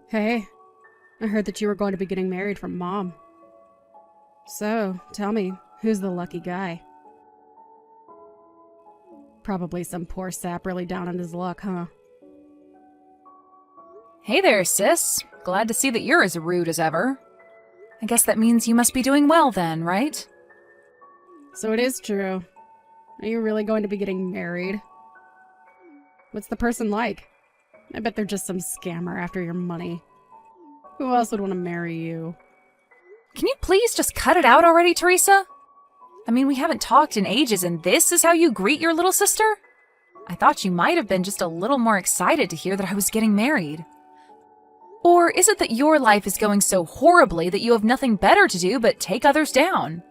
Hey, I heard that you were going to be getting married from Mom. So, tell me, who's the lucky guy? Probably some poor sap really down on his luck, huh? Hey there, sis. Glad to see that you're as rude as ever. I guess that means you must be doing well then, right? So it is true. Are you really going to be getting married? What's the person like? I bet they're just some scammer after your money. Who else would want to marry you? Can you please just cut it out already, Teresa? I mean, we haven't talked in ages, and this is how you greet your little sister? I thought you might have been just a little more excited to hear that I was getting married. Or is it that your life is going so horribly that you have nothing better to do but take others down?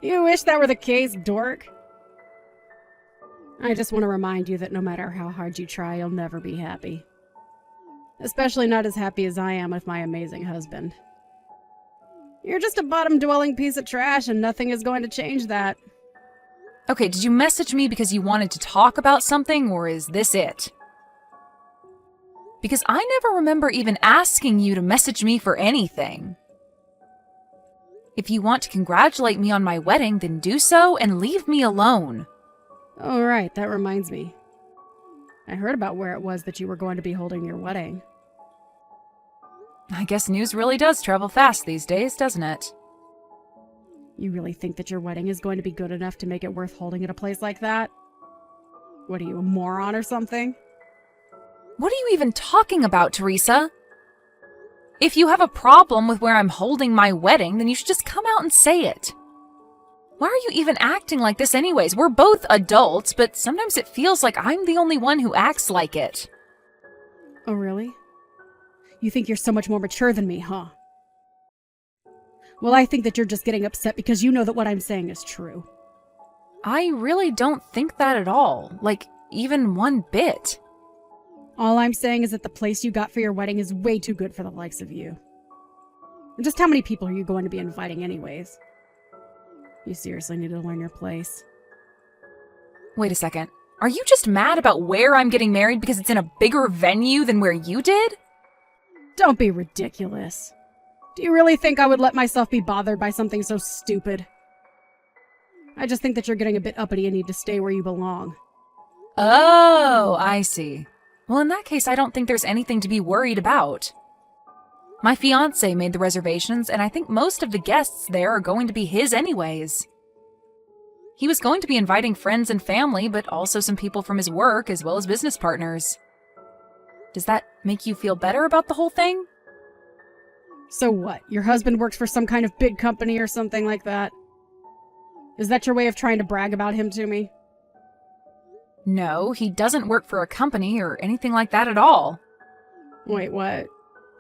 You wish that were the case, dork. I just want to remind you that no matter how hard you try, you'll never be happy. Especially not as happy as I am with my amazing husband. You're just a bottom-dwelling piece of trash, and nothing is going to change that. Okay, did you message me because you wanted to talk about something, or is this it? Because I never remember even asking you to message me for anything. If you want to congratulate me on my wedding, then do so and leave me alone. Oh, right, that reminds me. I heard about where it was that you were going to be holding your wedding. I guess news really does travel fast these days, doesn't it? You really think that your wedding is going to be good enough to make it worth holding at a place like that? What are you, a moron or something? What are you even talking about, Teresa? If you have a problem with where I'm holding my wedding, then you should just come out and say it. Why are you even acting like this anyways? We're both adults, but sometimes it feels like I'm the only one who acts like it. Oh, really? You think you're so much more mature than me, huh? Well, I think that you're just getting upset because you know that what I'm saying is true. I really don't think that at all. Like, even one bit. All I'm saying is that the place you got for your wedding is way too good for the likes of you. And just how many people are you going to be inviting anyways? You seriously need to learn your place. Wait a second. Are you just mad about where I'm getting married because it's in a bigger venue than where you did? Don't be ridiculous. Do you really think I would let myself be bothered by something so stupid? I just think that you're getting a bit uppity and need to stay where you belong. Oh, I see. Well, in that case, I don't think there's anything to be worried about. My fiancé made the reservations, and I think most of the guests there are going to be his anyways. He was going to be inviting friends and family, but also some people from his work as well as business partners. Does that make you feel better about the whole thing? So what? Your husband works for some kind of big company or something like that? Is that your way of trying to brag about him to me? No, he doesn't work for a company or anything like that at all. Wait, what?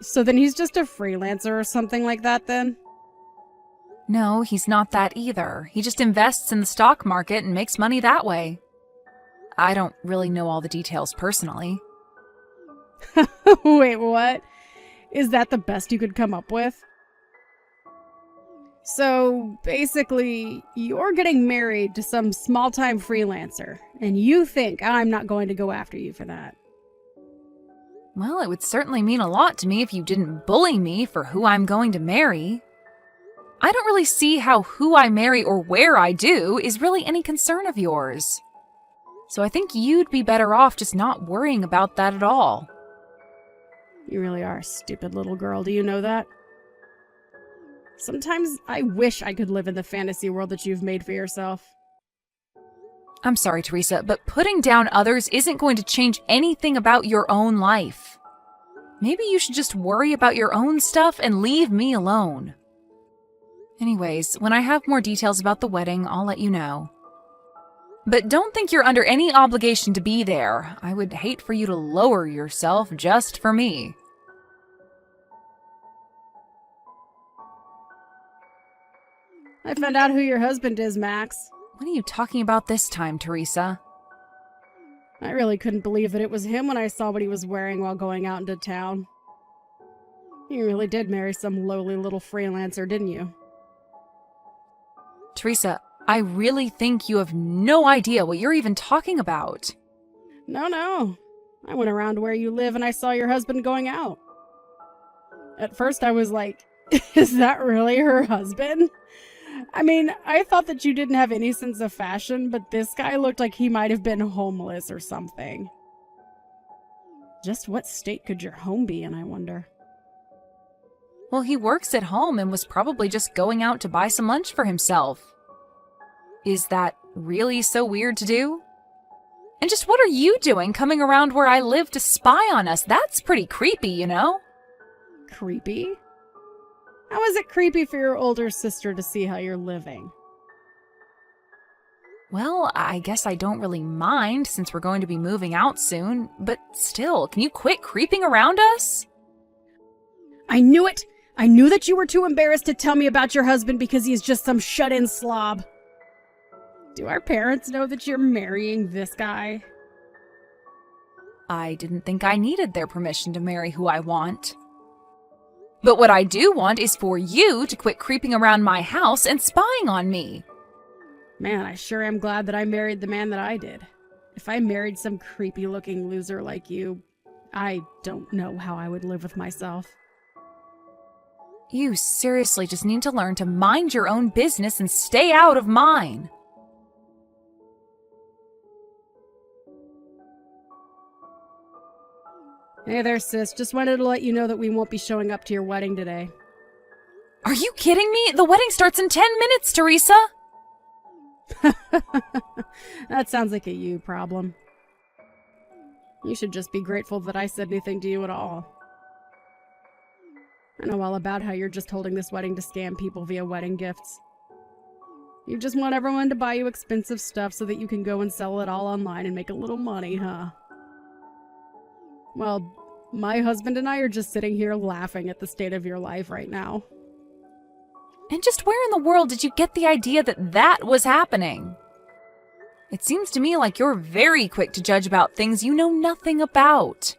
So then he's just a freelancer or something like that then? No, he's not that either. He just invests in the stock market and makes money that way. I don't really know all the details personally. Wait, what? Is that the best you could come up with? So, basically, you're getting married to some small-time freelancer, and you think I'm not going to go after you for that. Well, it would certainly mean a lot to me if you didn't bully me for who I'm going to marry. I don't really see how who I marry or where I do is really any concern of yours. So I think you'd be better off just not worrying about that at all. You really are a stupid little girl, do you know that? Sometimes I wish I could live in the fantasy world that you've made for yourself. I'm sorry, Teresa, but putting down others isn't going to change anything about your own life. Maybe you should just worry about your own stuff and leave me alone. Anyways, when I have more details about the wedding, I'll let you know. But don't think you're under any obligation to be there. I would hate for you to lower yourself just for me. I found out who your husband is, Max. What are you talking about this time, Teresa? I really couldn't believe that it was him when I saw what he was wearing while going out into town. You really did marry some lowly little freelancer, didn't you? Teresa, I really think you have no idea what you're even talking about. No. I went around where you live and I saw your husband going out. At first I was like, is that really her husband? I mean, I thought that you didn't have any sense of fashion, but this guy looked like he might have been homeless or something. Just what state could your home be in, I wonder? Well, he works at home and was probably just going out to buy some lunch for himself. Is that really so weird to do? And just what are you doing coming around where I live to spy on us? That's pretty creepy, you know? Creepy? How is it creepy for your older sister to see how you're living? Well, I guess I don't really mind since we're going to be moving out soon, but still, can you quit creeping around us? I knew it! I knew that you were too embarrassed to tell me about your husband because he's just some shut-in slob. Do our parents know that you're marrying this guy? I didn't think I needed their permission to marry who I want. But what I do want is for you to quit creeping around my house and spying on me. Man, I sure am glad that I married the man that I did. If I married some creepy-looking loser like you, I don't know how I would live with myself. You seriously just need to learn to mind your own business and stay out of mine. Hey there, sis. Just wanted to let you know that we won't be showing up to your wedding today. Are you kidding me? The wedding starts in 10 minutes, Teresa! That sounds like a you problem. You should just be grateful that I said anything to you at all. I know all about how you're just holding this wedding to scam people via wedding gifts. You just want everyone to buy you expensive stuff so that you can go and sell it all online and make a little money, huh? Well, my husband and I are just sitting here laughing at the state of your life right now. And just where in the world did you get the idea that that was happening? It seems to me like you're very quick to judge about things you know nothing about.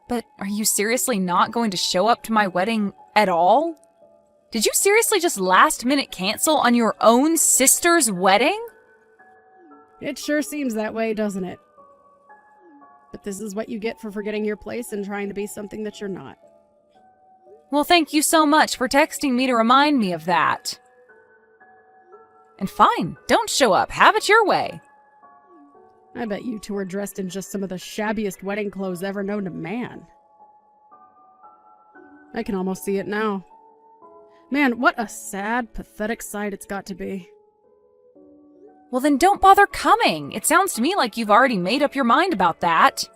But are you seriously not going to show up to my wedding at all? Did you seriously just last minute cancel on your own sister's wedding? It sure seems that way, doesn't it? But this is what you get for forgetting your place and trying to be something that you're not. Well, thank you so much for texting me to remind me of that. And fine, don't show up. Have it your way. I bet you two are dressed in just some of the shabbiest wedding clothes ever known to man. I can almost see it now. Man, what a sad, pathetic sight it's got to be. Well, then don't bother coming. It sounds to me like you've already made up your mind about that.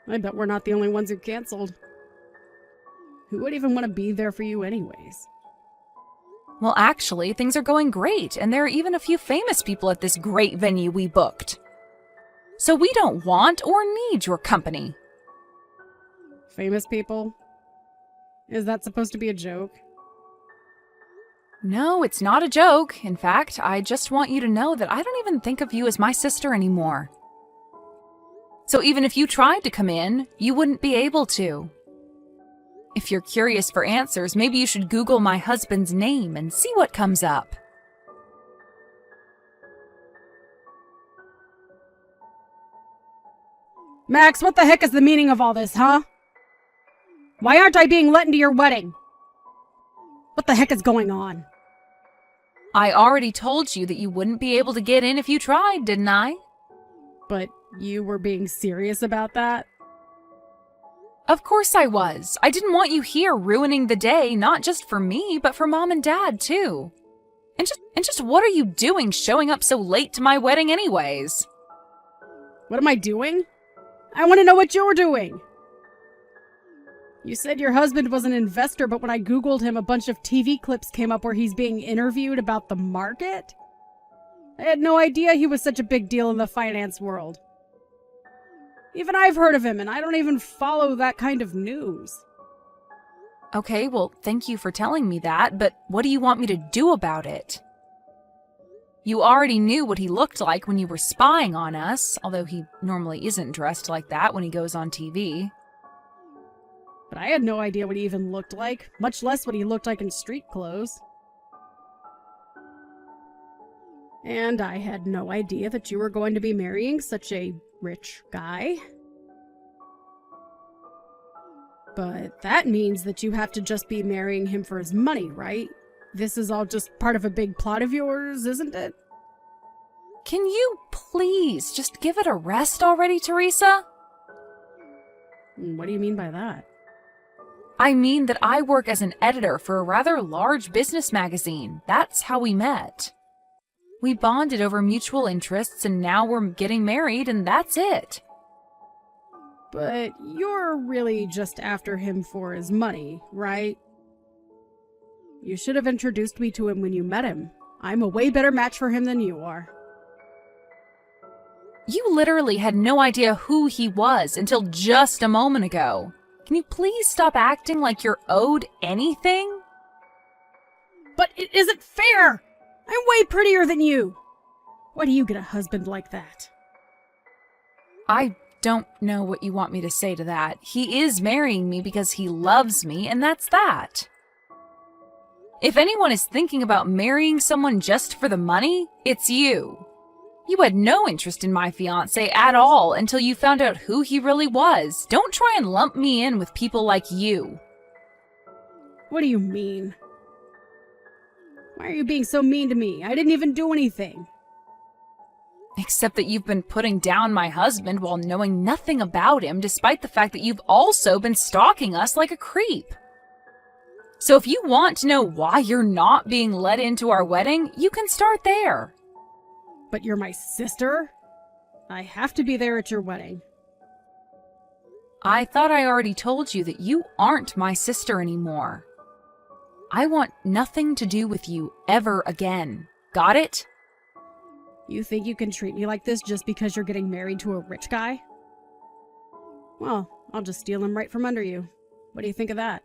I bet we're not the only ones who canceled. Who would even want to be there for you anyways? Well, actually, things are going great, and there are even a few famous people at this great venue we booked. So we don't want or need your company. Famous people? Is that supposed to be a joke? No, it's not a joke. In fact, I just want you to know that I don't even think of you as my sister anymore. So even if you tried to come in, you wouldn't be able to. If you're curious for answers, maybe you should Google my husband's name and see what comes up. Max, what the heck is the meaning of all this, huh? Why aren't I being let into your wedding? What the heck is going on? I already told you that you wouldn't be able to get in if you tried, didn't I? But you were being serious about that? Of course I was. I didn't want you here ruining the day, not just for me, but for Mom and Dad, too. And just what are you doing showing up so late to my wedding anyways? What am I doing? I want to know what you're doing. You said your husband was an investor, but when I Googled him, a bunch of TV clips came up where he's being interviewed about the market? I had no idea he was such a big deal in the finance world. Even I've heard of him, and I don't even follow that kind of news. Okay, well, thank you for telling me that, but what do you want me to do about it? You already knew what he looked like when you were spying on us, although he normally isn't dressed like that when he goes on TV. But I had no idea what he even looked like, much less what he looked like in street clothes. And I had no idea that you were going to be marrying such a rich guy. But that means that you have to just be marrying him for his money, right? This is all just part of a big plot of yours, isn't it? Can you please just give it a rest already, Teresa? What do you mean by that? I mean that I work as an editor for a rather large business magazine. That's how we met. We bonded over mutual interests, and now we're getting married, and that's it. But you're really just after him for his money, right? You should have introduced me to him when you met him. I'm a way better match for him than you are. You literally had no idea who he was until just a moment ago. Can you please stop acting like you're owed anything? But it isn't fair! I'm way prettier than you! Why do you get a husband like that? I don't know what you want me to say to that. He is marrying me because he loves me, and that's that. If anyone is thinking about marrying someone just for the money, it's you. You had no interest in my fiancé at all until you found out who he really was. Don't try and lump me in with people like you. What do you mean? Why are you being so mean to me? I didn't even do anything. Except that you've been putting down my husband while knowing nothing about him, despite the fact that you've also been stalking us like a creep. So if you want to know why you're not being let into our wedding, you can start there. But you're my sister? I have to be there at your wedding. I thought I already told you that you aren't my sister anymore. I want nothing to do with you ever again. Got it? You think you can treat me like this just because you're getting married to a rich guy? Well, I'll just steal him right from under you. What do you think of that?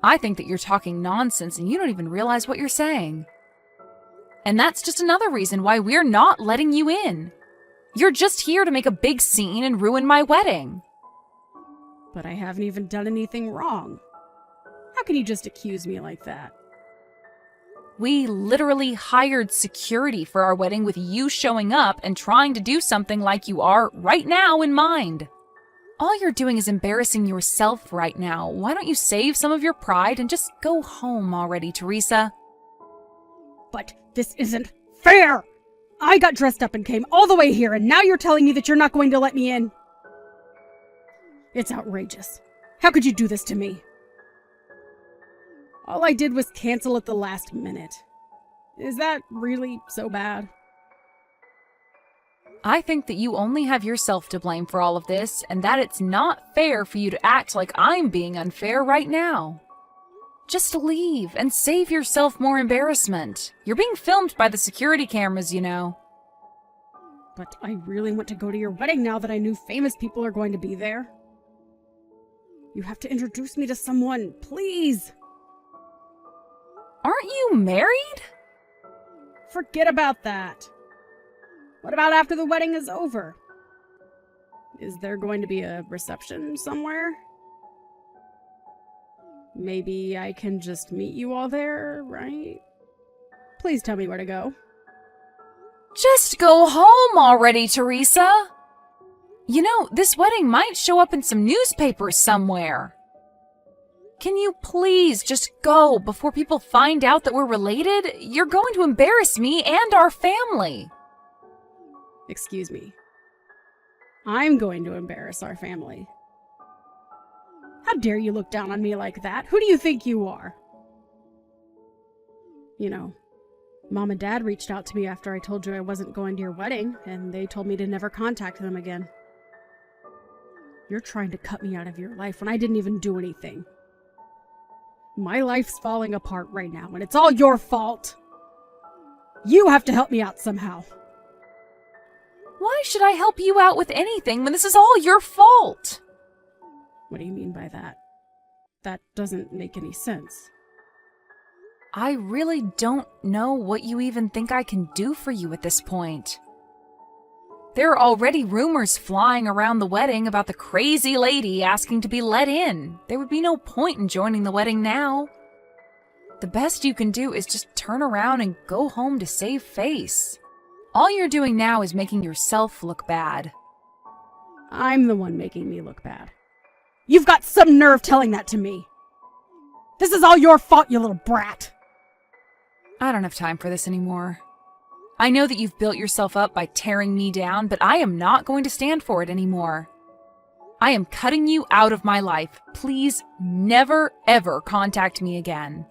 I think that you're talking nonsense and you don't even realize what you're saying. And that's just another reason why we're not letting you in. You're just here to make a big scene and ruin my wedding. But I haven't even done anything wrong. How can you just accuse me like that? We literally hired security for our wedding with you showing up and trying to do something like you are right now in mind. All you're doing is embarrassing yourself right now. Why don't you save some of your pride and just go home already, Teresa? But this isn't fair! I got dressed up and came all the way here, and now you're telling me that you're not going to let me in? It's outrageous. How could you do this to me? All I did was cancel at the last minute. Is that really so bad? I think that you only have yourself to blame for all of this, and that it's not fair for you to act like I'm being unfair right now. Just leave and save yourself more embarrassment. You're being filmed by the security cameras, you know. But I really want to go to your wedding now that I knew famous people are going to be there. You have to introduce me to someone, please. Aren't you married? Forget about that. What about after the wedding is over? Is there going to be a reception somewhere? Maybe I can just meet you all there, right? Please tell me where to go. Just go home already, Teresa. You know, this wedding might show up in some newspapers somewhere. Can you please just go before people find out that we're related? You're going to embarrass me and our family. Excuse me. I'm going to embarrass our family. How dare you look down on me like that? Who do you think you are? You know, Mom and Dad reached out to me after I told you I wasn't going to your wedding, and they told me to never contact them again. You're trying to cut me out of your life when I didn't even do anything. My life's falling apart right now, and it's all your fault. You have to help me out somehow. Why should I help you out with anything when this is all your fault? What do you mean by that? That doesn't make any sense. I really don't know what you even think I can do for you at this point. There are already rumors flying around the wedding about the crazy lady asking to be let in. There would be no point in joining the wedding now. The best you can do is just turn around and go home to save face. All you're doing now is making yourself look bad. I'm the one making me look bad. You've got some nerve telling that to me. This is all your fault, you little brat. I don't have time for this anymore. I know that you've built yourself up by tearing me down, but I am not going to stand for it anymore. I am cutting you out of my life. Please never, ever contact me again.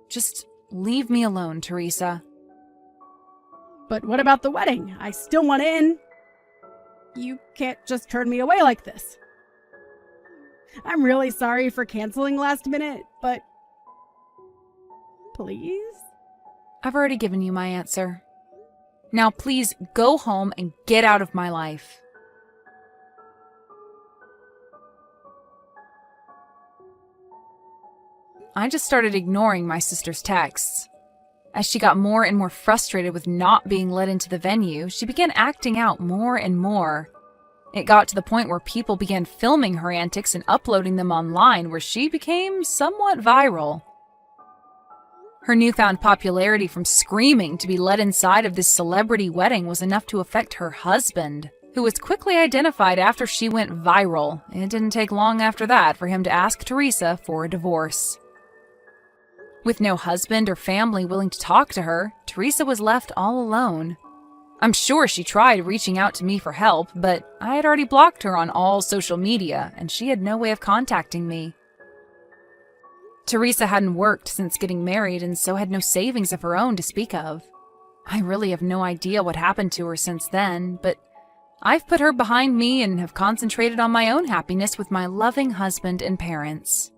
Just leave me alone, Teresa. But what about the wedding? I still want in. You can't just turn me away like this. I'm really sorry for canceling last minute, but... Please? I've already given you my answer. Now please go home and get out of my life. I just started ignoring my sister's texts. As she got more and more frustrated with not being let into the venue, she began acting out more and more. It got to the point where people began filming her antics and uploading them online, where she became somewhat viral. Her newfound popularity from screaming to be let inside of this celebrity wedding was enough to affect her husband, who was quickly identified after she went viral. It didn't take long after that for him to ask Teresa for a divorce. With no husband or family willing to talk to her, Teresa was left all alone. I'm sure she tried reaching out to me for help, but I had already blocked her on all social media, and she had no way of contacting me. Teresa hadn't worked since getting married, and so had no savings of her own to speak of. I really have no idea what happened to her since then, but I've put her behind me and have concentrated on my own happiness with my loving husband and parents.